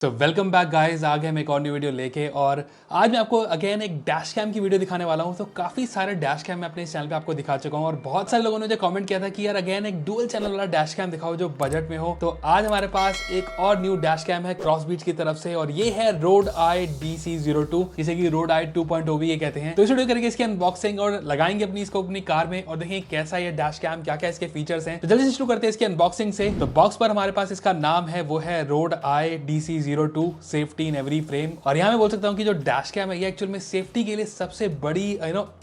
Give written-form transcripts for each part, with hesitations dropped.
तो welcome back guys, आ गए हम एक और न्यू वीडियो लेके। और आज मैं आपको अगेन एक डैश कैम की वीडियो दिखाने वाला हूं। तो काफ़ी सारे डैश कैम मैं अपने इस चैनल पे आपको दिखा चुका हूं और बहुत सारे लोगों ने मुझे कमेंट किया था कि यार अगेन एक डुअल चैनल वाला डैश कैम दिखाओ जो बजट में हो। तो आज हमारे पास एक और न्यू डैश कैम है क्रॉसबीट्स की तरफ से, और ये है रोड आई DC02, जिसे कि रोड आई 2.0 भी ये कहते हैं। तो इस वीडियो करके इसकी अनबॉक्सिंग और लगाएंगे इसको अपनी कार में और देखेंगे कैसा ये डैश कैम, क्या क्या इसके फीचर्स हैं। तो जल्दी से शुरू करते हैं इसकी अनबॉक्सिंग से। तो बॉक्स पर हमारे पास इसका नाम है, वो है road I DC02 safety in every frame. और यहाँ मैं बोल सकता हूँ कि जो डैश कैम है ये एक्चुअल में सेफ्टी के लिए सबसे बड़ी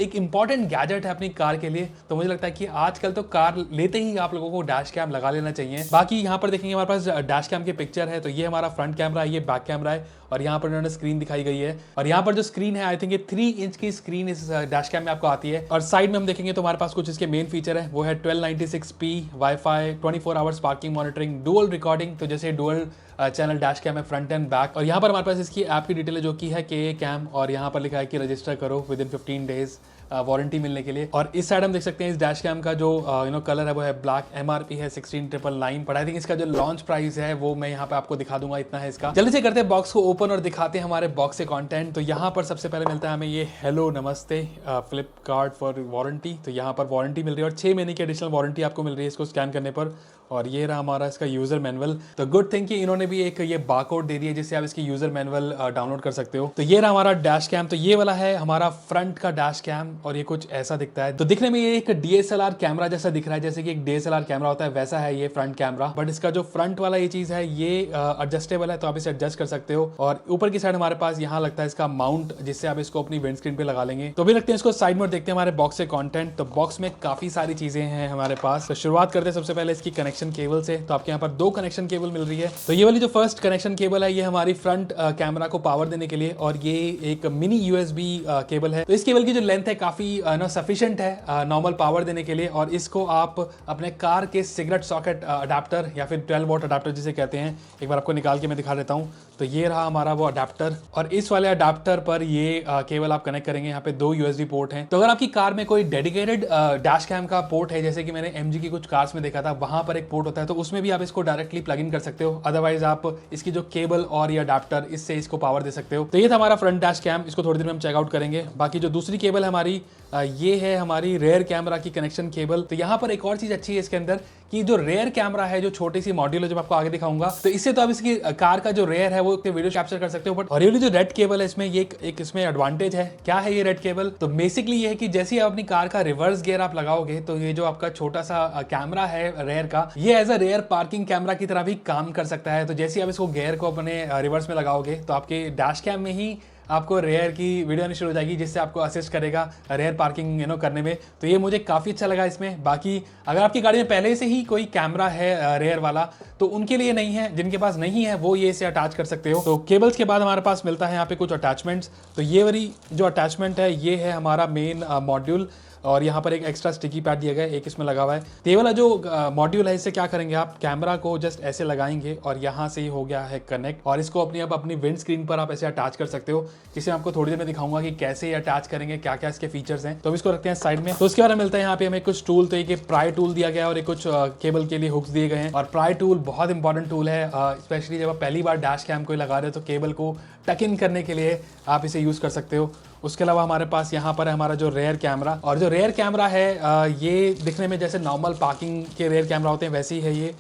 एक इंपॉर्टेंट गैजेट है अपनी कार के लिए। तो मुझे लगता है कि आजकल तो कार लेते ही आप लोगों को डैश कैम लगा लेना चाहिए। बाकी यहाँ पर देखेंगे हमारे पास डैश कैम के पिक्चर है। तो ये हमारा फ्रंट कैमरा है, ये बैक कैमरा है, और यहाँ पर इन्होंने स्क्रीन दिखाई गई है। और यहाँ पर जो स्क्रीन है, आई थिंक ये 3 इंच की स्क्रीन इस डैश कैम में आपको आती है। और साइड में हम देखेंगे तो हमारे पास कुछ इसके मेन फीचर है, वो है 1296p wifi, 24 hours parking monitoring, dual recording. तो जैसे डुअल चैनल डैश कैम है फ्रंट एंड बैक। और यहाँ पर हमारे पास इसकी ऐप की डिटेल है जो कि है KA कैम, और यहाँ पर लिखा है कि रजिस्टर करो विद इन 15 डेज वारंटी मिलने के लिए। और इस साइड हम देख सकते हैं इस डैश कैम का जो कलर है वो है ब्लैक, MRP है 16,999, बट आई थिंक इसका जो लॉन्च प्राइस है वो मैं यहाँ पे आपको दिखा दूंगा, इतना है इसका। जल्दी से करते हैं बॉक्स को ओपन और दिखाते हैं हमारे बॉक्स से कंटेंट। तो यहाँ पर सबसे पहले मिलता है हमें ये हेलो नमस्ते फ्लिपकार्ट फॉर वारंटी। तो यहाँ पर वारंटी मिल रही है और 6 महीने की एडिशनल वारंटी आपको मिल रही है इसको स्कैन करने पर। और ये रहा हमारा इसका यूजर मैनुअल। तो गुड थिंग कि इन्होंने भी एक ये बारकोड दे दिया जिससे आप इसकी यूजर मैनुअल डाउनलोड कर सकते हो। तो ये रहा हमारा डैश कैम। तो ये वाला है हमारा फ्रंट का डैश कैम और ये कुछ ऐसा दिखता है। तो दिखने में ये एक DSLR कैमरा जैसा दिख रहा है, जैसे कि एक DSLR कैमरा होता है वैसा है ये फ्रंट कैमरा। बट इसका जो फ्रंट वाला ये चीज है ये एडजस्टेबल है, तो आप इसे एडजस्ट कर सकते हो। और ऊपर की साइड हमारे पास यहाँ लगता है इसका माउंट, जिससे आप इसको अपनी विंड स्क्रीन पे लगा लेंगे। तो भी रखते हैं इसको साइड में, देखते हैं हमारे बॉक्स से कंटेंट। तो बॉक्स में काफी सारी चीजें हैं हमारे पास। तो शुरुआत करते हैं सबसे पहले इसकी कनेक्शन केबल से। तो आपके यहाँ पर 2 कनेक्शन केबल मिल रही है। तो ये वाली जो फर्स्ट कनेक्शन केबल है ये हमारी फ्रंट कैमरा को पावर देने के लिए, और ये एक मिनी USB केबल है। तो इस केबल की जो लेंथ है काफी सफिशिएंट है नॉर्मल पावर देने के लिए। और इसको आप अपने कार के सिगरेट सॉकेट अडाप्टर या फिर 12 वोल्ट अडाप्टर जिसे कहते हैं, एक बार आपको निकाल के मैं दिखा देता हूँ। तो ये रहा हमारा वो अडाप्टर, और इस वाले अडाप्टर पर ये केबल आप कनेक्ट करेंगे। यहाँ पे 2 USB पोर्ट हैं। तो अगर आपकी कार में कोई डेडिकेटेड डैश कैम का पोर्ट है, जैसे कि मैंने MG की कुछ कार्स में देखा था, वहां पर एक पोर्ट होता है, तो उसमें भी आप इसको डायरेक्टली प्लग इन कर सकते हो। अदरवाइज आप इसकी जो केबल और ये अडाप्टर, इससे इसको पावर दे सकते हो। तो ये था हमारा फ्रंट डैश कैम, इसको थोड़ी देर में हम चेकआउट करेंगे। बाकी जो दूसरी केबल है हमारी, ये है हमारी रेयर कैमरा की कनेक्शन केबल। तो यहाँ पर एक और चीज अच्छी है इसके अंदर कि जो रेयर कैमरा है, जो छोटी सी मॉड्यूल है जो आपको आगे दिखाऊंगा, तो इससे तो आप इसकी कार का जो रेयर है वो वीडियो कैप्चर कर सकते हो। बट और ये जो रेड केबल है इसमें, ये एक इसमें एडवांटेज है। क्या है ये रेड केबल? तो बेसिकली ये है कि जैसे ही आप अपनी कार का रिवर्स गियर आप लगाओगे, तो ये जो आपका छोटा सा कैमरा है रेयर का, ये as a rear parking camera की तरह भी काम कर सकता है। तो जैसे ही आप इसको गियर को अपने रिवर्स में लगाओगे, तो आपके डैश कैम में ही आपको रेयर की वीडियो आनी शुरू हो जाएगी, जिससे आपको असिस्ट करेगा रेयर पार्किंग करने में। तो ये मुझे काफ़ी अच्छा लगा इसमें। बाकी अगर आपकी गाड़ी में पहले से ही कोई कैमरा है रेयर वाला, तो उनके लिए नहीं है, जिनके पास नहीं है वो ये इसे अटैच कर सकते हो। तो केबल्स के बाद हमारे पास मिलता है यहाँ पे कुछ अटैचमेंट्स। तो ये वाली जो अटैचमेंट है ये है हमारा मेन मॉड्यूल, और यहाँ पर एक एक्स्ट्रा स्टिकी पैड दिया गया है, एक इसमें लगा हुआ है। तो ये वाला जो मॉड्यूल है, इससे क्या करेंगे, आप कैमरा को जस्ट ऐसे लगाएंगे और यहाँ से ही हो गया है कनेक्ट, और इसको अपनी विंड स्क्रीन पर आप ऐसे अटैच कर सकते हो, जिसे मैं आपको थोड़ी देर में दिखाऊंगा कि कैसे अटैच करेंगे, क्या क्या इसके फीचर्स हैं। तो इसको रखते हैं साइड में। तो उसके बाद मिलता है यहाँ पे हमें कुछ टूल। तो एक प्राई टूल दिया गया है और एक कुछ केबल के लिए हुक्स दिए गए हैं। और प्राई टूल बहुत इंपॉर्टेंट टूल है, स्पेशली जब आप पहली बार डैश कैम को लगा रहे हो, तो केबल को टक इन करने के लिए आप इसे यूज कर सकते हो। उसके अलावा हमारे पास यहाँ पर है हमारा जो रेयर कैमरा, और जो रेयर कैमरा है ये दिखने में जैसे नॉर्मल पार्किंग के रेयर कैमरा होते हैं वैसे ही है ये,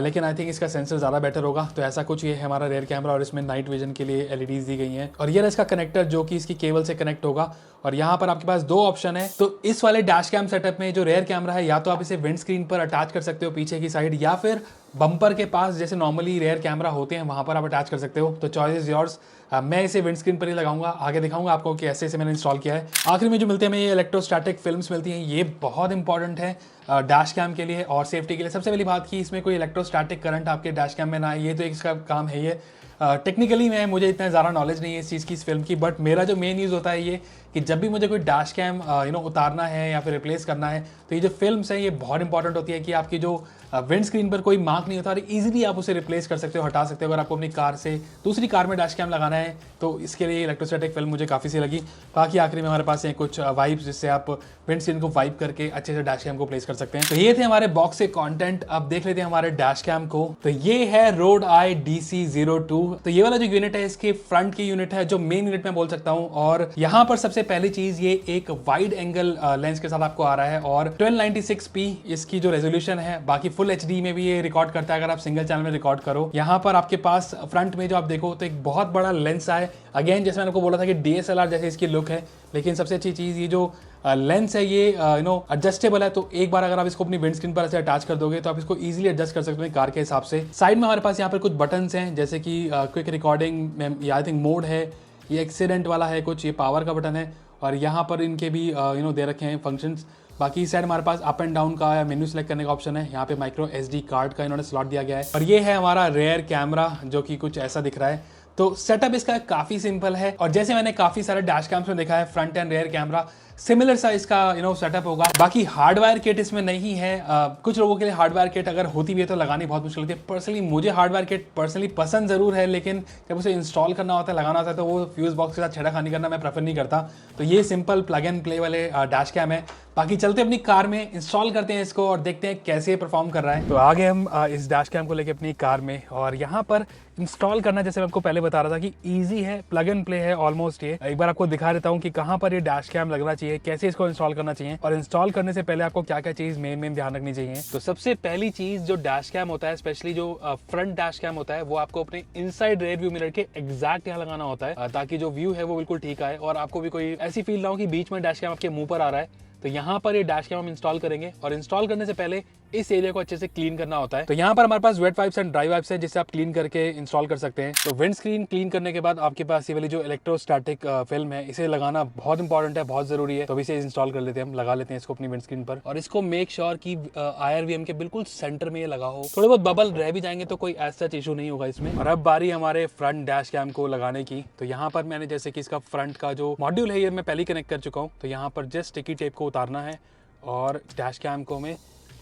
लेकिन आई थिंक इसका सेंसर ज़्यादा बेटर होगा। तो ऐसा कुछ ये है हमारा रेयर कैमरा, और इसमें नाइट विजन के लिए LEDs दी गई हैं। और ये इसका कनेक्टर जो कि इसकी केबल से कनेक्ट होगा। और यहाँ पर आपके पास 2 ऑप्शन है। तो इस वाले डैश कैम सेटअप में जो रेयर कैमरा है, या तो आप इसे विंड स्क्रीन पर अटैच कर सकते हो पीछे की साइड, या फिर बम्पर के पास जैसे नॉर्मली रेयर कैमरा होते हैं वहां पर आप अटैच कर सकते हो। तो चॉइस इज योर्स। मैं इसे विंड स्क्रीन पर ही लगाऊंगा, आगे दिखाऊंगा आपको कि ऐसे मैंने इंस्टॉल किया है। आखिर में जो मिलते हैं हमें ये इलेक्ट्रोस्टैटिक फिल्म्स मिलती हैं, ये बहुत इंपॉर्टेंट है डैश कैम के लिए और सेफ्टी के लिए। सबसे पहली बात कि इसमें कोई इलेक्ट्रोस्टैटिक करंट आपके डैश कैम में ना आए, ये तो इसका काम है। ये टेक्निकली मुझे इतना ज़्यादा नॉलेज नहीं है इस चीज़ की, इस फिल्म की, बट मेरा जो मेन यूज़ होता है ये कि जब भी मुझे कोई डैश कैम उतारना है या फिर रिप्लेस करना है, तो ये जो फिल्म्स हैं ये बहुत इंपॉर्टेंट होती है कि आपकी जो विंड स्क्रीन पर कोई मार्क नहीं होता और इजीली आप उसे रिप्लेस कर सकते हो, हटा सकते हो। अगर आपको अपनी कार से दूसरी कार में डैश कैम लगाना है तो इसके लिए इलेक्ट्रोस्टैटिक फिल्म मुझे काफ़ी सी लगी। बाकी आखिरी में हमारे पास है कुछ वाइप्स जिससे आप विंड स्क्रीन को वाइप करके अच्छे से डैश कैम को प्लेस कर सकते हैं। तो ये थे हमारे बॉक्स से कंटेंट। अब देख लेते हैं हमारे डैश कैम को। तो ये है रोड आई DC02 तो ये वाला जो यूनिट है इसके फ्रंट की यूनिट है, जो मेन यूनिट में बोल सकता हूँ। और यहाँ पर सबसे पहली चीज ये एक वाइड एंगल लेंस के साथ आपको आ रहा है और 1296p इसकी जो रेजोल्यूशन है। बाकी फुल HD में भी ये रिकॉर्ड करता है अगर आप सिंगल चैनल में रिकॉर्ड करो। यहाँ पर आपके पास फ्रंट में जो आप देखो तो एक बहुत बड़ा लेंस है। अगेन जैसे मैंने आपको बोला था कि DSLR जैसे इसकी लुक है, लेकिन सबसे अच्छी चीज ये जो लेंस है ये एडजस्टेबल है। तो एक बार अगर आप इसको अपनी विंड स्क्रीन पर ऐसे अटैच कर दोगे तो आप इसको इजीली एडजस्ट कर सकते हो कार के हिसाब से। साइड में हमारे पास यहाँ पर कुछ बटन्स हैं, जैसे कि quick recording, I think mode है, ये एक्सीडेंट वाला है कुछ, ये पावर का बटन है और यहाँ पर इनके भी दे रखे हैं फंक्शंस। बाकी इस साइड हमारे पास अप एंड डाउन का या मेन्यू सेलेक्ट करने का ऑप्शन है। यहाँ पे माइक्रो SD कार्ड का इन्होंने स्लॉट दिया गया है और ये है हमारा रेयर कैमरा जो कि कुछ ऐसा दिख रहा है। तो सेटअप इसका काफी सिंपल है और जैसे मैंने काफी सारे डैश कैम्स में देखा है front end rare camera similar सा इसका सेटअप होगा। बाकी हार्डवेयर किट इसमें नहीं है। कुछ लोगों के लिए हार्डवेयर किट अगर होती भी है तो लगानी बहुत मुश्किल होती है। पर्सनली मुझे हार्डवेयर किट पर्सनली पसंद जरूर है, लेकिन जब उसे इंस्टॉल करना होता है, लगाना होता है, तो वो फ्यूज बॉक्स के साथ छेड़खानी करना मैं प्रेफर नहीं करता। तो ये सिंपल प्लग एंड प्ले वाले डैश कैम है। बाकी चलते अपनी कार में, इंस्टॉल करते हैं इसको और देखते हैं कैसे परफॉर्म कर रहा है। तो आगे हम इस डैश कैम को लेके अपनी कार में, और यहाँ पर इंस्टॉल करना जैसे मैं आपको पहले बता रहा था कि इजी है, प्लग एंड प्ले है ऑलमोस्ट। ये एक बार आपको दिखा देता हूँ कि कहाँ पर ये डैश कैम लगना चाहिए, कैसे इसको इंस्टॉल करना चाहिए और इंस्टॉल करने से पहले आपको क्या क्या चीज मेन ध्यान रखनी चाहिए। तो सबसे पहली चीज जो डैश कैम होता है, स्पेशली जो फ्रंट डैश कैम होता है, वो आपको अपने इनसाइड रेयर व्यू मिरर के एग्जैक्ट यहाँ लगाना होता है, ताकि जो व्यू है वो बिल्कुल ठीक आए और आपको भी कोई ऐसी फील ना हो कि बीच में डैश कैम आपके मुंह पर आ रहा है। तो यहाँ पर ये डैश कैम हम इंस्टॉल करेंगे और इंस्टॉल करने से पहले इस एरिया को अच्छे से क्लीन करना होता है। तो यहाँ पर हमारे पास wet wipes and dry wipes है जिससे आप क्लीन करके इंस्टॉल कर सकते हैं। तो विंड स्क्रीन क्लीन करने के बाद आपके पास ये वाली जो इलेक्ट्रोस्टैटिक फिल्म है, इसे लगाना बहुत इंपॉर्टेंट है, बहुत जरूरी है। तो इसे इंस्टॉल कर लेते हैं, हम लगा लेते हैं इसको अपनी विंड स्क्रीन पर और इसको मेक श्योर कि IRVM के बिल्कुल सेंटर में ये लगा हो। थोड़े बहुत बबल रह भी जाएंगे तो कोई ऐसा इशू नहीं होगा इसमें। और अब बारी हमारे फ्रंट डैश कैम को लगाने की। तो यहाँ पर मैंने जैसे कि इसका फ्रंट का जो मॉड्यूल है ये मैं पहले कनेक्ट कर चुका हूँ। तो यहाँ पर जस्ट स्टिकी टेप को उतारना है और डैश कैम को हमें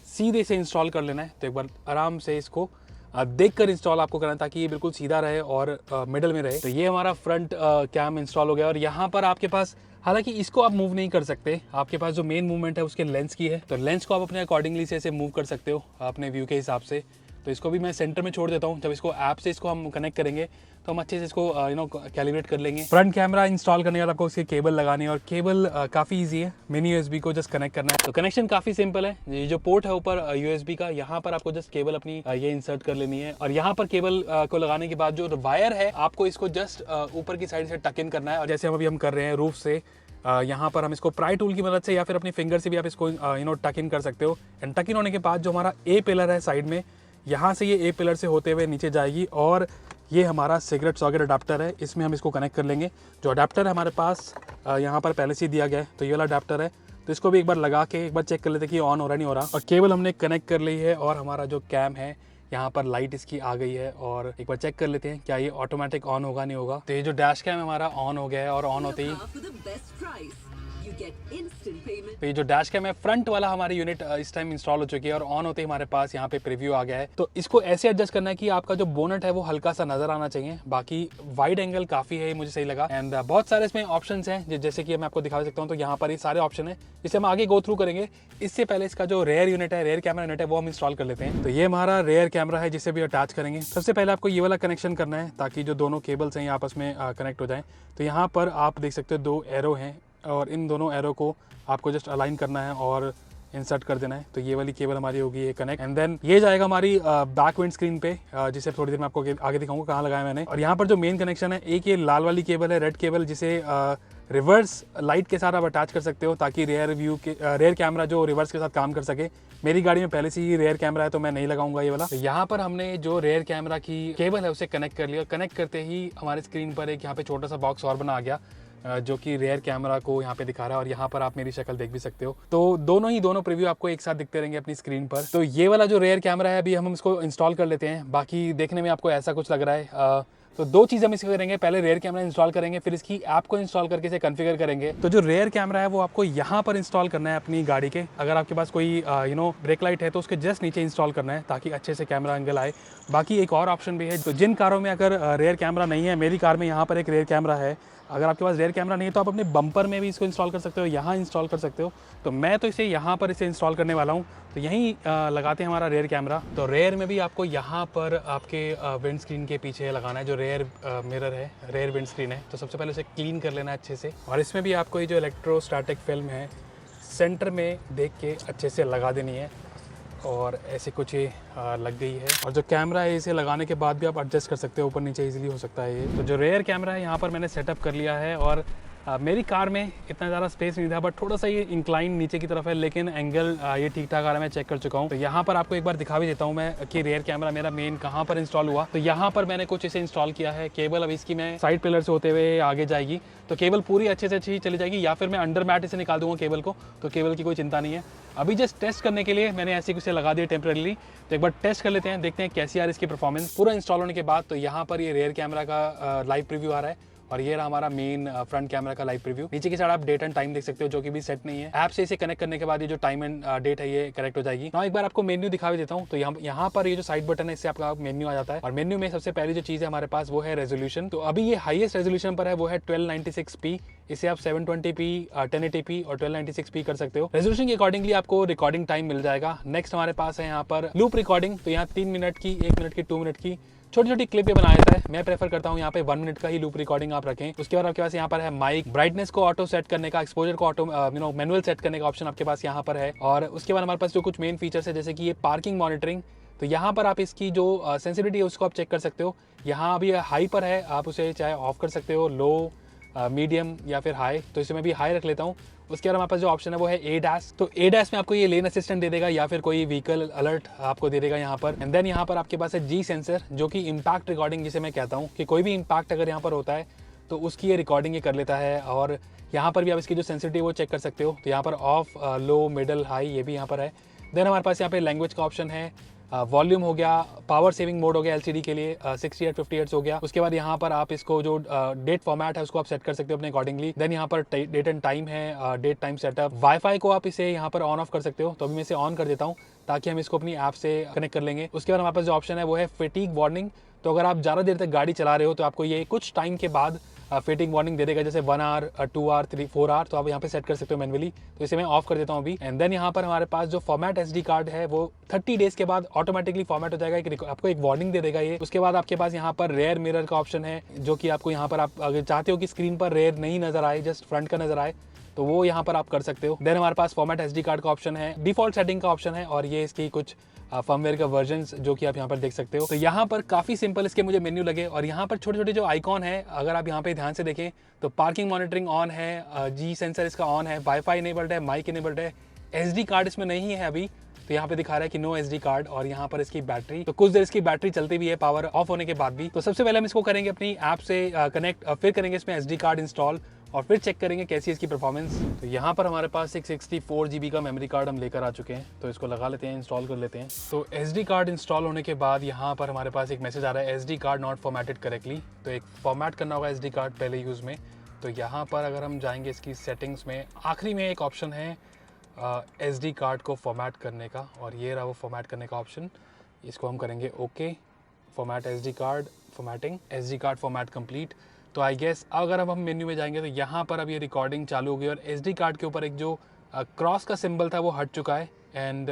सीधे से इंस्टॉल कर लेना है। तो एक बार आराम से इसको देखकर इंस्टॉल आपको करना है ताकि ये बिल्कुल सीधा रहे और मिडल में रहे। तो ये हमारा फ्रंट कैम इंस्टॉल हो गया और यहाँ पर आपके पास, हालांकि इसको आप मूव नहीं कर सकते, आपके पास जो मेन मूवमेंट है उसके लेंस की है। तो लेंस को आप अपने अकॉर्डिंगली से मूव कर सकते हो अपने व्यू के हिसाब से। तो इसको भी मैं सेंटर में छोड़ देता हूँ। जब इसको ऐप से इसको हम कनेक्ट करेंगे तो हम अच्छे से इसको कैलिब्रेट कर लेंगे। फ्रंट कैमरा इंस्टॉल करने के बाद आपको उसकी केबल लगानी है और केबल काफ़ी इजी है, मिनी USB को जस्ट कनेक्ट करना है। तो कनेक्शन काफ़ी सिंपल है। ये जो पोर्ट है ऊपर USB का, यहाँ पर आपको जस्ट केबल अपनी ये इंसर्ट कर लेनी है और यहाँ पर केबल को लगाने के बाद जो वायर है आपको इसको जस्ट ऊपर की साइड से टक इन करना है। और जैसे अभी हम कर रहे हैं रूफ से, यहाँ पर हम इसको प्राई टूल की मदद से या फिर अपनी फिंगर से भी आप इसको टक इन कर सकते हो। एंड टक इन होने के बाद जो हमारा A पिलर है साइड में, यहाँ से ये A पिलर से होते हुए नीचे जाएगी और ये हमारा सिगरेट सॉकेट अडाप्टर है, इसमें हम इसको कनेक्ट कर लेंगे। जो अडाप्टर है हमारे पास यहाँ पर पहले से दिया गया है, तो ये वाला अडाप्टर है। तो इसको भी एक बार लगा के एक बार चेक कर लेते हैं कि ऑन हो रहा नहीं हो रहा। और केबल हमने कनेक्ट कर ली है और हमारा जो कैम है यहाँ पर लाइट इसकी आ गई है और एक बार चेक कर लेते हैं क्या ये ऑटोमेटिक ऑन होगा नहीं होगा। तो ये जो डैश कैम हमारा ऑन हो गया है और ऑन होते ही तो ये जो डैश कैम है फ्रंट वाला हमारी यूनिट इस टाइम इंस्टॉल हो चुकी है और ऑन होते ही हमारे पास यहाँ पे प्रीव्यू आ गया है। तो इसको ऐसे एडजस्ट करना है कि आपका जो बोनट है वो हल्का सा नजर आना चाहिए। बाकी वाइड एंगल काफी है, मुझे सही लगा। एंड बहुत सारे इसमें ऑप्शंस हैं जैसे कि मैं आपको दिखा सकता हूँ। तो यहाँ पर ये सारे ऑप्शन है जिसे हम आगे गो थ्रू करेंगे। इससे पहले इसका जो रेयर यूनिट है, रेयर कैमरा यूनिट है, वो हम इंस्टॉल कर लेते हैं। तो ये हमारा रेयर कैमरा है जिसे भी अटैच करेंगे। सबसे पहले आपको ये वाला कनेक्शन करना है ताकि जो दोनों केबल्स हैं आपस में कनेक्ट हो जाए। तो यहाँ पर आप देख सकते हो 2 एरो हैं और इन दोनों एरो को आपको जस्ट अलाइन करना है और इंसर्ट कर देना है। तो ये वाली केबल हमारी होगी ये कनेक्ट एंड देन ये जाएगा हमारी बैक विंड स्क्रीन पे, जिसे थोड़ी देर में आपको आगे दिखाऊंगा कहाँ लगाया मैंने। और यहाँ पर जो मेन कनेक्शन है, एक ये लाल वाली केबल है, रेड केबल, जिसे रिवर्स लाइट के साथ आप अटैच कर सकते हो ताकि रेयर कैमरा जो रिवर्स के साथ काम कर सके। मेरी गाड़ी में पहले से ही रेयर कैमरा है तो मैं नहीं लगाऊंगा ये वाला। तो यहाँ पर हमने जो रेयर कैमरा की केबल है उसे कनेक्ट कर लिया। कनेक्ट करते ही हमारे स्क्रीन पर एक यहाँ पे छोटा सा बॉक्स और बना आ गया जो कि रेयर कैमरा को यहाँ पे दिखा रहा है और यहाँ पर आप मेरी शक्ल देख भी सकते हो। तो दोनों प्रीव्यू आपको एक साथ दिखते रहेंगे अपनी स्क्रीन पर। तो ये वाला जो रेयर कैमरा है अभी हम इसको इंस्टॉल कर लेते हैं। बाकी देखने में आपको ऐसा कुछ लग रहा है। तो 2 चीज़ हम इसको करेंगे, पहले रेयर कैमरा इंस्टॉल करेंगे, फिर इसकी ऐप को इंस्टॉल करके इसे कॉन्फ़िगर करेंगे। तो जो रेयर कैमरा है वो आपको यहाँ पर इंस्टॉल करना है अपनी गाड़ी के। अगर आपके पास कोई ब्रेक लाइट है तो उसके जस्ट नीचे इंस्टॉल करना है ताकि अच्छे से कैमरा एंगल आए। बाकी एक और ऑप्शन भी है, तो जिन कारों में अगर रेयर कैमरा नहीं है, मेरी कार में यहाँ पर एक रेयर कैमरा है, अगर आपके पास रेयर कैमरा नहीं है तो आप अपने बम्पर में भी इसको इंस्टॉल कर सकते हो, यहाँ इंस्टॉल कर सकते हो। तो मैं तो इसे यहाँ पर इसे इंस्टॉल करने वाला हूँ। तो यहीं लगाते हैं हमारा रेयर कैमरा। तो रेयर में भी आपको यहाँ पर आपके विंड स्क्रीन के पीछे लगाना है, जो रेयर मिरर है, रेयर विंड स्क्रीन है। तो सबसे पहले उसे क्लीन कर लेना है अच्छे से। और इसमें भी आपको ये जो इलेक्ट्रोस्टैटिक फिल्म है सेंटर में देख के अच्छे से लगा देनी है। और ऐसे कुछ ये लग गई है। और जो कैमरा है इसे लगाने के बाद भी आप एडजस्ट कर सकते हो, ऊपर नीचे इजीली हो सकता है ये। तो जो रेयर कैमरा है यहाँ पर मैंने सेटअप कर लिया है। और मेरी कार में इतना ज़्यादा स्पेस नहीं था, बट थोड़ा सा ये इंक्लाइन नीचे की तरफ है, लेकिन एंगल ये ठीक ठाक आ रहा है, मैं चेक कर चुका हूँ। तो यहाँ पर आपको एक बार दिखा भी देता हूँ मैं कि रेयर कैमरा मेरा मेन कहाँ पर इंस्टॉल हुआ। तो यहाँ पर मैंने कुछ इसे इंस्टॉल किया है। केबल अब इसकी मैं साइड पिलर से होते हुए आगे जाएगी, तो केबल पूरी अच्छे से अच्छी चली जाएगी, या फिर मैं अंडर मैट इसे निकाल दूंगा केबल को, तो केबल की कोई चिंता नहीं है। अभी जस्ट टेस्ट करने के लिए मैंने ऐसे कुछ लगा दिया टेम्परेरीली। तो एक बार टेस्ट कर लेते हैं, देखते हैं कैसी आ रही इसकी परफॉर्मेंस पूरा इंस्टॉल होने के बाद। तो यहाँ पर ये रेयर कैमरा का लाइव प्रीव्यू आ रहा है, और ये रहा हमारा मेन फ्रंट कैमरा का लाइव प्रीव्यू। नीचे की साइड आप डेट एंड टाइम देख सकते हो, जो कि भी सेट नहीं है। ऐप से इसे कनेक्ट करने के बाद ये जो टाइम एंड डेट है ये करेक्ट हो जाएगी। ना एक बार आपको मेन्यू दिखा भी देता हूँ। तो यहाँ पर ये जो साइड बटन है इससे आपका मेन्यू आ जाता है। और मेन्यू में सबसे पहली जो चीज़ है हमारे पास वो है रेजोल्यूशन। तो अभी ये हाईएस्ट रेजोल्यूशन पर है, वो है 1296p। इसे आप 720p, 1080p और 1296p कर सकते हो। रेजोल्यूशन के अकॉर्डिंगली आपको रिकॉर्डिंग टाइम मिल जाएगा। नेक्स्ट हमारे पास है यहाँ पर लूप रिकॉर्डिंग। तो यहाँ 3 मिनट की, 1 मिनट की, 2 मिनट की छोटी छोटी क्लिप ये बनाया जाता है। मैं प्रेफर करता हूँ यहाँ पे 1 मिनट का ही लूप रिकॉर्डिंग आप रखें। उसके बाद आपके पास यहाँ पर है माइक, ब्राइटनेस को ऑटो सेट करने का, एक्सपोजर को ऑटो मैनुअल सेट करने का ऑप्शन आपके पास यहाँ पर है। और उसके बाद हमारे पास जो कुछ मेन फीचर्स है, जैसे कि ये पार्किंग मॉनिटरिंग। तो यहाँ पर आप इसकी जो सेंसिटिविटी है उसको आप चेक कर सकते हो। यहाँ अभी हाई पर है, आप उसे चाहे ऑफ कर सकते हो, लो, मीडियम या फिर हाई। तो इसे मैं भी हाई रख लेता हूँ। उसके बाद हमारे पास जो ऑप्शन है वो है ADAS। तो ADAS में आपको ये लेन असिस्टेंट दे देगा, या फिर कोई व्हीकल अलर्ट आपको दे देगा यहाँ पर। एंड देन यहाँ पर आपके पास है G सेंसर, जो कि इम्पैक्ट रिकॉर्डिंग जिसे मैं कहता हूँ, कि कोई भी इम्पैक्ट अगर यहाँ पर होता है तो उसकी ये रिकॉर्डिंग ये कर लेता है। और यहाँ पर भी आप इसकी जो सेंसिटिविटी वो चेक कर सकते हो। तो यहाँ पर ऑफ, लो, मिडल, हाई ये भी यहाँ पर है। देन हमारे पास यहाँ पे लैंग्वेज का ऑप्शन है, वॉल्यूम हो गया, पावर सेविंग मोड हो गया LCD के लिए, 60 Hz 50 Hz हो गया। उसके बाद यहाँ पर आप इसको जो डेट फॉर्मेट है उसको आप सेट कर सकते हो अपने अकॉर्डिंगली। देन यहाँ पर डेट एंड टाइम है, डेट टाइम सेटअप। वाईफाई को आप इसे यहाँ पर ऑन ऑफ कर सकते हो। तो अभी मैं इसे ऑन कर देता हूँ ताकि हम इसको अपनी ऐप से कनेक्ट कर लेंगे। उसके बाद हमारे पास जो ऑप्शन है वो है फैटीग वार्निंग। तो अगर आप ज़्यादा देर तक गाड़ी चला रहे हो तो आपको ये कुछ टाइम के बाद फैटीग वार्निंग दे देगा, जैसे 1 आवर, 2 आवर, 3, 4 आवर। तो आप यहाँ पे सेट कर सकते हो मैनुअली। तो इसे मैं ऑफ कर देता हूँ अभी। एंड देन यहाँ पर हमारे पास जो फॉर्मेट SD कार्ड है वो 30 डेज के बाद ऑटोमेटिकली फॉर्मेट हो जाएगा। आपको एक वार्निंग दे देगा ये। उसके बाद आपके पास यहाँ पर रेयर मिरर का ऑप्शन है, जो कि आपको यहाँ पर आप अगर चाहते हो कि स्क्रीन पर रेयर नहीं नजर आए, जस्ट फ्रंट का नजर आए, तो वो यहाँ पर आप कर सकते हो। देन हमारे पास फॉर्मेट SD कार्ड का ऑप्शन है, डिफॉल्ट सेटिंग का ऑप्शन है, और ये इसकी कुछ फर्मवेयर का वर्जन्स जो कि आप यहाँ पर देख सकते हो। तो यहाँ पर काफ़ी सिंपल इसके मुझे मेन्यू लगे। और यहाँ पर छोटे छोटे जो आइकॉन है, अगर आप यहाँ पे ध्यान से देखें तो पार्किंग मॉनिटरिंग ऑन है, G सेंसर इसका ऑन है, वाईफाई इनेबल्ड है, माइक इनेबल्ड है, SD कार्ड इसमें नहीं है अभी। तो यहाँ पे दिखा रहा है कि नो SD कार्ड। और यहाँ पर इसकी बैटरी, तो कुछ देर इसकी बैटरी चलती भी है पावर ऑफ होने के बाद भी। तो सबसे पहले हम इसको करेंगे अपनी ऐप से कनेक्ट, फिर करेंगे इसमें SD कार्ड इंस्टॉल, और फिर चेक करेंगे कैसी है इसकी परफॉर्मेंस। तो यहाँ पर हमारे पास एक 64 GB का मेमोरी कार्ड हम लेकर आ चुके हैं। तो इसको लगा लेते हैं, इंस्टॉल कर लेते हैं। तो SD कार्ड इंस्टॉल होने के बाद यहाँ पर हमारे पास एक मैसेज आ रहा है, SD card not formatted correctly. तो एक फॉर्मेट करना होगा SD कार्ड पहले यूज़ में। तो यहाँ पर अगर हम जाएंगे इसकी सेटिंग्स में, आखिरी में एक ऑप्शन है SD कार्ड को फॉर्मेट करने का, और ये रहा वो फॉर्मेट करने का ऑप्शन। इसको हम करेंगे okay, format SD card, formatting, SD card format complete. तो आई गेस अगर अब हम मेन्यू में जाएंगे तो यहाँ पर अब ये रिकॉर्डिंग चालू हो गई, और SD कार्ड के ऊपर एक जो क्रॉस का सिंबल था वो हट चुका है। एंड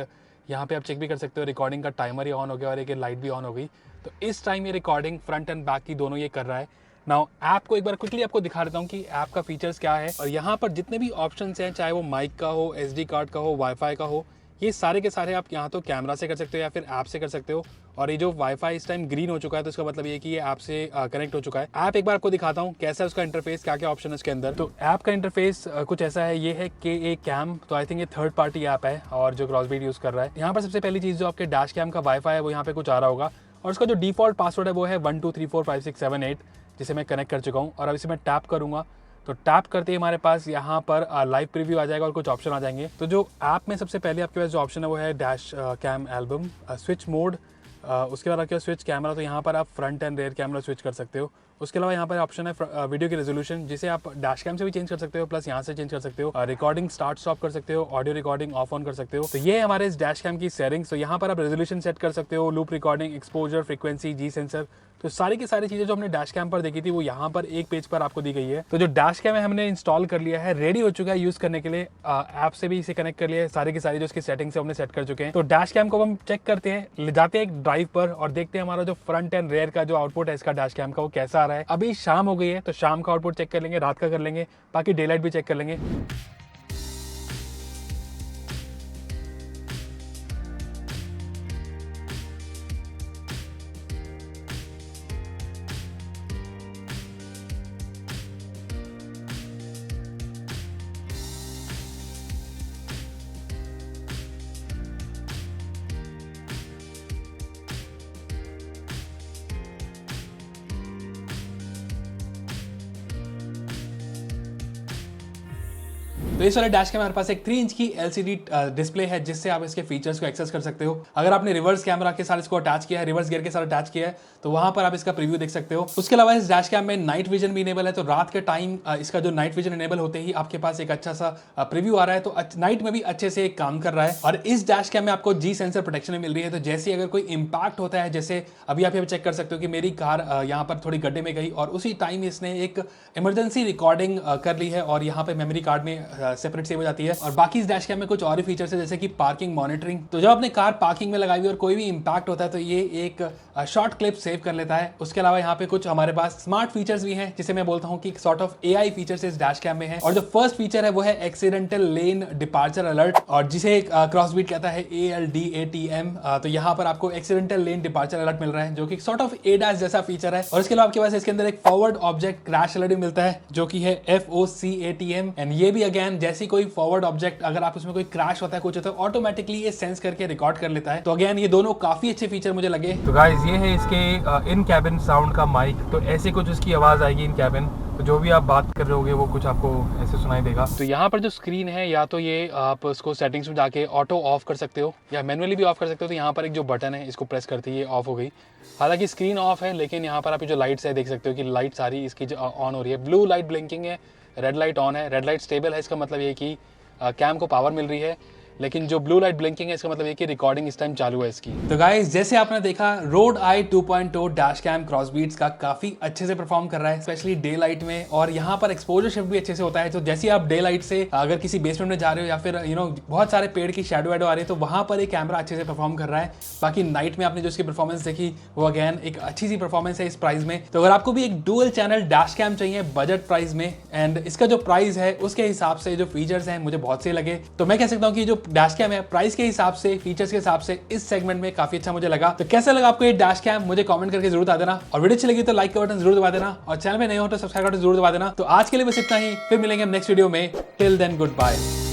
यहाँ पे आप चेक भी कर सकते हो रिकॉर्डिंग का टाइमर ही ऑन हो गया, और एक लाइट भी ऑन हो गई। तो इस टाइम ये रिकॉर्डिंग फ्रंट एंड बैक की दोनों ये कर रहा है। नाउ ऐप को एक बार क्विकली आपको दिखा देता हूँ कि ऐप का फीचर्स क्या है। और यहाँ पर जितने भी ऑप्शंस हैं, चाहे वो माइक का हो, SD कार्ड का हो, वाईफाई का हो, ये सारे के सारे आप यहाँ तो कैमरा से कर सकते हो या फिर ऐप से कर सकते हो। और ये जो वाईफाई इस टाइम ग्रीन हो चुका है, तो इसका मतलब ये कि ये ऐप से कनेक्ट हो चुका है। ऐप एक बार आपको दिखाता हूँ कैसा है उसका इंटरफेस, क्या क्या ऑप्शन है इसके अंदर। तो ऐप का इंटरफेस कुछ ऐसा है, ये है KA कैम। तो आई थिंक ये थर्ड पार्टी ऐप है, और जो क्रॉसबीट यूज़ कर रहा है। यहाँ पर सबसे पहली चीज़ जो आपके डैश कैम का वाईफाई है वो यहाँ पे कुछ आ रहा होगा, और उसका जो डिफॉल्ट पासवर्ड है वो है 12345678, जिसे मैं कनेक्ट कर चुका हूँ। और अब इसे मैं टैप करूँगा तो टैप करते ही हमारे पास यहाँ पर लाइव प्रीव्यू आ जाएगा और कुछ ऑप्शन आ जाएंगे। तो जो ऐप में सबसे पहले आपके पास जो ऑप्शन है वो है dash cam album, switch mode, उसके बाद आपके पास स्विच कैमरा। तो यहाँ पर आप front end rare camera switch कर सकते हो। उसके अलावा यहाँ पर ऑप्शन है वीडियो की रेजोल्यूशन, जिसे आप डैश कैम से भी चेंज कर सकते हो, प्लस यहाँ से चेंज कर सकते हो। रिकॉर्डिंग स्टार्ट स्टॉप कर सकते हो, ऑडियो रिकॉर्डिंग ऑफ ऑन कर सकते हो। तो ये है हमारे इस डैश कैम की सेटिंग्स। तो यहाँ पर आप रेजोल्यूशन सेट कर सकते हो, loop recording, exposure, frequency, G sensor, तो सारी की सारी चीजें जो हमने डैश कैम पर देखी थी वो यहाँ पर एक पेज पर आपको दी गई है। तो जो डैश कैम है हमने इंस्टॉल कर लिया है, रेडी हो चुका है यूज करने के लिए। ऐप से भी इसे कनेक्ट कर लिया है, सारी की सारी जो इसकी सेटिंग्स है हमने सेट कर चुके हैं। तो डैश कैम को हम चेक करते हैं, ले जाते हैं एक ड्राइव पर और देखते हैं हमारा जो फ्रंट एंड रेयर का जो आउटपुट है इसका डैश कैम का वो कैसा आ रहा है। अभी शाम हो गई है तो शाम का आउटपुट चेक कर लेंगे, रात का कर लेंगे, बाकी डे लाइट भी चेक कर लेंगे। तो इस वाले डैश के हमारे पास एक 3 इंच की LCD डिस्प्ले है जिससे आप इसके फीचर्स को एक्सेस कर सकते हो। अगर आपने रिवर्स कैमरा के साथ इसको अटैच किया है, रिवर्स गियर के साथ अटैच किया है, तो वहां पर आप इसका प्रीव्यू देख सकते हो। उसके अलावा इस डैश कैम में नाइट विजन भी इनेबल है, तो रात के टाइम इसका जो नाइट विजन इनेबल होते ही आपके पास एक अच्छा सा प्रीव्यू आ रहा है, तो नाइट में भी अच्छे से काम कर रहा है। और इस डैश कैम में आपको G सेंसर प्रोटेक्शन मिल रही है, तो जैसे अगर कोई इंपैक्ट होता है, जैसे अभी आप चेक कर सकते हो कि मेरी कार यहाँ पर थोड़ी गड्ढे में गई और उसी टाइम इसने एक इमरजेंसी रिकॉर्डिंग कर ली है और यहाँ पे मेमोरी कार्ड में सेपरेट सेव हो जाती है। और बाकी इस डैश कैम में कुछ और भी फीचर्स है जैसे कि पार्किंग मॉनिटरिंग। तो जब अपने कार पार्किंग में लगाई हुई और कोई भी इंपैक्ट होता है तो ये एक शॉर्ट क्लिप सेव कर लेता है। उसके अलावा यहाँ पे कुछ हमारे पास स्मार्ट फीचर्स भी हैं जिसे मैं बोलता हूँ कि सॉर्ट ऑफ AI फीचर्स इस डैश कैम में है। और जो फर्स्ट फीचर है वो है एक्सीडेंटल लेन डिपार्चर अलर्ट, और जिसे क्रॉसबीट कहता है ALDATM। तो यहाँ पर आपको एक्सीडेंटल लेन डिपार्चर अलर्ट मिल रहा है जो कि सॉर्ट ऑफ ADAS जैसा फीचर है। और इसके अलावा आपके पास इसके अंदर एक फॉरवर्ड ऑब्जेक्ट क्रैश अलर्ट मिलता है जो कि है FOCATM। एंड ये भी अगेन जैसी कोई फॉरवर्ड ऑब्जेक्ट अगर आप उसमें कोई क्रैश होता है कुछ होता है ऑटोमेटिकली ये सेंस करके रिकॉर्ड कर लेता है। तो अगेन ये दोनों काफी अच्छे फीचर मुझे लगे। तो गाइस ये है इसके इन कैबिन साउंड का माइक, तो ऐसे कुछ इसकी आवाज आएगी इन कैबिन, तो जो भी आप बात कर रहे होगे वो कुछ आपको ऐसे सुनाई देगा। तो यहाँ पर जो स्क्रीन है या तो ये आप उसको सेटिंग्स में जाके ऑटो ऑफ कर सकते हो या मैनुअली भी ऑफ कर सकते हो। तो यहाँ पर एक जो बटन है इसको प्रेस करते ही ये ऑफ हो गई। हालांकि स्क्रीन ऑफ है लेकिन यहाँ पर आप जो लाइट्स है देख सकते हो कि लाइट सारी इसकी ऑन हो रही है। ब्लू लाइट ब्लिंकिंग है, रेड लाइट ऑन है। रेड लाइट स्टेबल है, इसका मतलब ये कि कैम को पावर मिल रही है, लेकिन जो ब्लू लाइट ब्लिंकिंग है इसका मतलब ये कि रिकॉर्डिंग इस टाइम चालू है इसकी। तो गाइस जैसे आपने देखा Rode Eye 2.0 dash cam Crossbeats का काफी अच्छे से परफॉर्म कर रहा है स्पेशली डे लाइट में, और यहाँ पर एक्सपोजर शिफ्ट भी अच्छे से होता है। तो जैसे आप डे लाइट से अगर किसी बेसमेंट में जा रहे हो या फिर बहुत सारे पेड़ की शैडो वैडो आ रही है तो वहां पर एक कैमरा अच्छे से परफॉर्म कर रहा है। बाकी नाइट में आपने जो इसकी परफॉर्मेंस देखी वो अगेन एक अच्छी सी परफॉर्मेंस है इस प्राइस में। तो अगर आपको भी एक डुअल चैनल डैश कैम चाहिए बजट प्राइस में एंड इसका जो प्राइस है उसके हिसाब से जो फीचर्स हैं मुझे बहुत सही लगे, तो मैं कह सकता हूँ कि जो डैश कैम है प्राइस के हिसाब से, फीचर्स के हिसाब से इस सेगमेंट में काफी अच्छा मुझे लगा। तो कैसा लगा आपको ये डैश कैम मुझे कमेंट करके जरूर बता देना, और वीडियो अच्छी लगी तो लाइक का बटन जरूर दबा देना, और चैनल में नए हो तो सब्सक्राइब का बटन जरूर दबा देना। तो आज के लिए बस इतना ही, फिर मिलेंगे नेक्स्ट वीडियो में। Till then good bye.